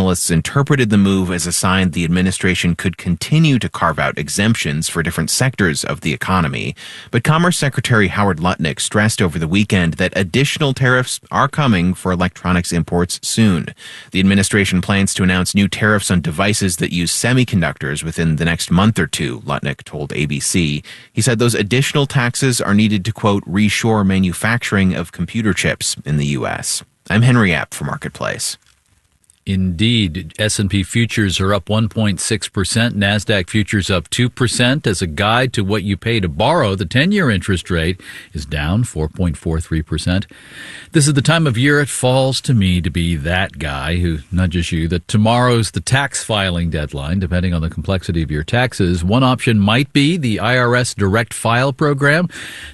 analysts interpreted the move as a sign the administration could continue to carve out exemptions for different sectors of the economy. But Commerce Secretary Howard Lutnick stressed over the weekend that additional tariffs are coming for electronics imports soon. The administration plans to announce new tariffs on devices that use semiconductors within the next month or two, Lutnick told ABC. He said those additional taxes are needed to, quote, reshore manufacturing of computer chips in the U.S. I'm Henry App for Marketplace. Indeed, S&P futures are up 1.6%, NASDAQ futures up 2%. As a guide to what you pay to borrow, the 10-year interest rate is down 4.43%. This is the time of year it falls to me to be that guy who nudges you that tomorrow's the tax filing deadline, depending on the complexity of your taxes. One option might be the IRS Direct File program.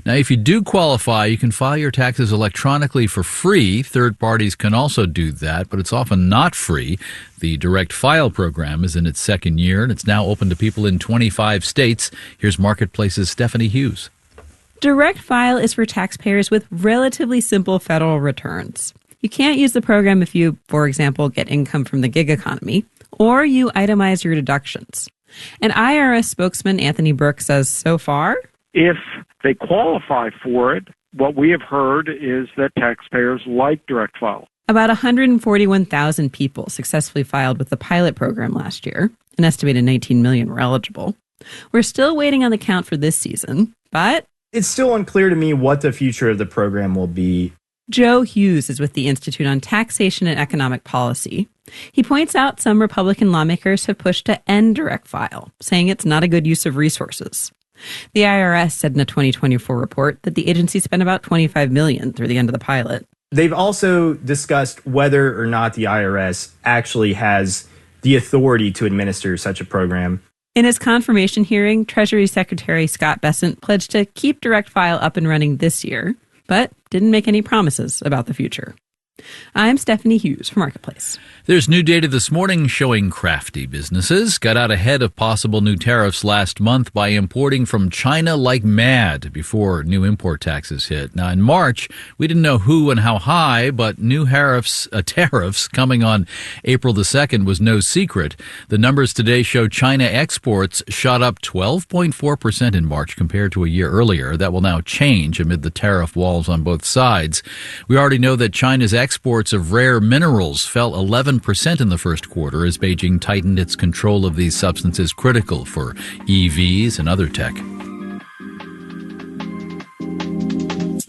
Now, if you do qualify, you can file your taxes electronically for free. Third parties can also do that, but it's often not free. The Direct File program is in its second year, and it's now open to people in 25 states. Here's Marketplace's Stephanie Hughes. Direct File is for taxpayers with relatively simple federal returns. You can't use the program if you, for example, get income from the gig economy, or you itemize your deductions. And IRS spokesman Anthony Burke says so far, if they qualify for it, what we have heard is that taxpayers like Direct File. About 141,000 people successfully filed with the pilot program last year. An estimated 19 million were eligible. We're still waiting on the count for this season, but it's still unclear to me what the future of the program will be. Joe Hughes is with the Institute on Taxation and Economic Policy. He points out some Republican lawmakers have pushed to end Direct File, saying it's not a good use of resources. The IRS said in a 2024 report that the agency spent about $25 million through the end of the pilot. They've also discussed whether or not the IRS actually has the authority to administer such a program. In his confirmation hearing, Treasury Secretary Scott Bessent pledged to keep Direct File up and running this year, but didn't make any promises about the future. I'm Stephanie Hughes for Marketplace. There's new data this morning showing crafty businesses got out ahead of possible new tariffs last month by importing from China like mad before new import taxes hit. Now, in March, we didn't know who and how high, but new tariffs coming on April the 2nd was no secret. The numbers today show China exports shot up 12.4% in March compared to a year earlier. That will now change amid the tariff walls on both sides. We already know that China's exports of rare minerals fell 11% in the first quarter as Beijing tightened its control of these substances critical for EVs and other tech.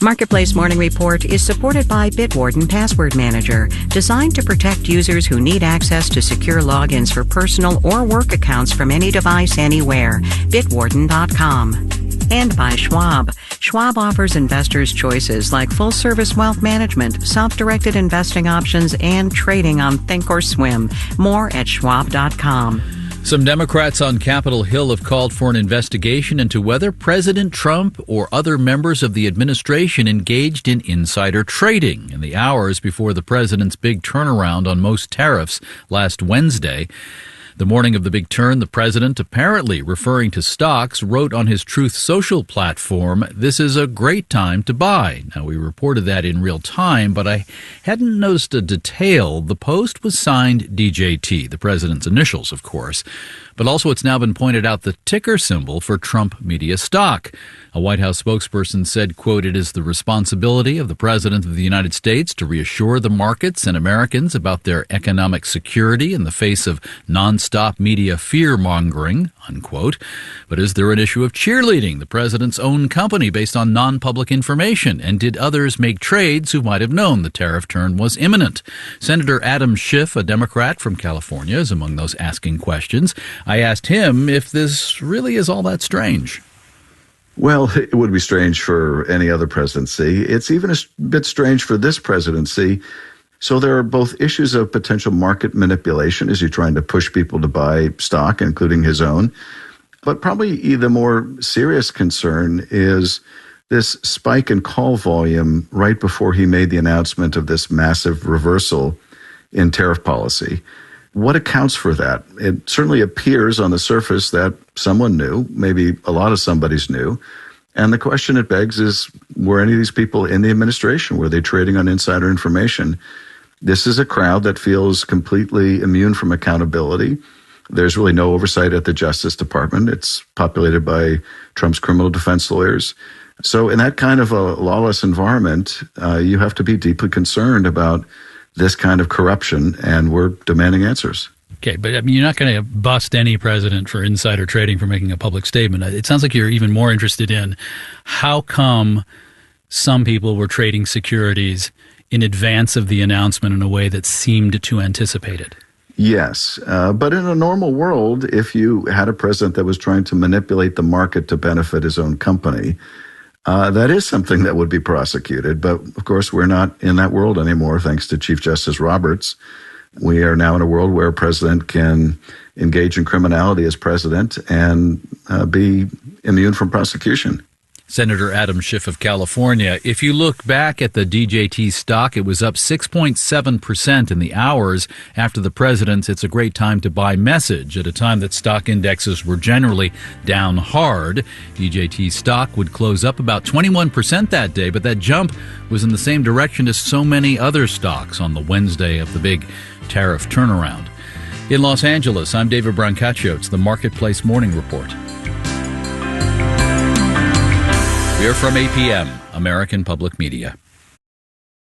Marketplace Morning Report is supported by Bitwarden Password Manager, designed to protect users who need access to secure logins for personal or work accounts from any device anywhere. Bitwarden.com. And by Schwab. Schwab offers investors choices like full-service wealth management, self-directed investing options, and trading on Thinkorswim. More at Schwab.com. Some Democrats on Capitol Hill have called for an investigation into whether President Trump or other members of the administration engaged in insider trading in the hours before the president's big turnaround on most tariffs last Wednesday. The morning of the big turn, the president, apparently referring to stocks, wrote on his Truth Social platform, "This is a great time to buy." Now, we reported that in real time, but I hadn't noticed a detail. The post was signed DJT, the president's initials, of course. But also it's now been pointed out the ticker symbol for Trump Media stock. A White House spokesperson said, quote, "It is the responsibility of the President of the United States to reassure the markets and Americans about their economic security in the face of nonstop media fear-mongering," unquote. But is there an issue of cheerleading the President's own company based on non-public information? And did others make trades who might have known the tariff turn was imminent? Senator Adam Schiff, a Democrat from California, is among those asking questions. I asked him if this really is all that strange. Well, it would be strange for any other presidency. It's even a bit strange for this presidency. So there are both issues of potential market manipulation as you're trying to push people to buy stock, including his own. But probably the more serious concern is this spike in call volume right before he made the announcement of this massive reversal in tariff policy. What accounts for that? It certainly appears on the surface that someone knew, maybe a lot of somebody's knew. And the question it begs is, were any of these people in the administration? Were they trading on insider information? This is a crowd that feels completely immune from accountability. There's really no oversight at the Justice Department. It's populated by Trump's criminal defense lawyers. So in that kind of a lawless environment, you have to be deeply concerned about this kind of corruption, and we're demanding answers. Okay, but I mean, you're not going to bust any president for insider trading for making a public statement. It sounds like you're even more interested in how come some people were trading securities in advance of the announcement in a way that seemed to anticipate it. Yes, but in a normal world, if you had a president that was trying to manipulate the market to benefit his own company, that is something that would be prosecuted. But of course, we're not in that world anymore, thanks to Chief Justice Roberts. We are now in a world where a president can engage in criminality as president and be immune from prosecution. Senator Adam Schiff of California. If you look back at the DJT stock, it was up 6.7% in the hours after the president's "It's a great time to buy" message, at a time that stock indexes were generally down hard. DJT stock would close up about 21% that day, but that jump was in the same direction as so many other stocks on the Wednesday of the big tariff turnaround. In Los Angeles, I'm David Brancaccio. It's the Marketplace Morning Report. We're from APM, American Public Media.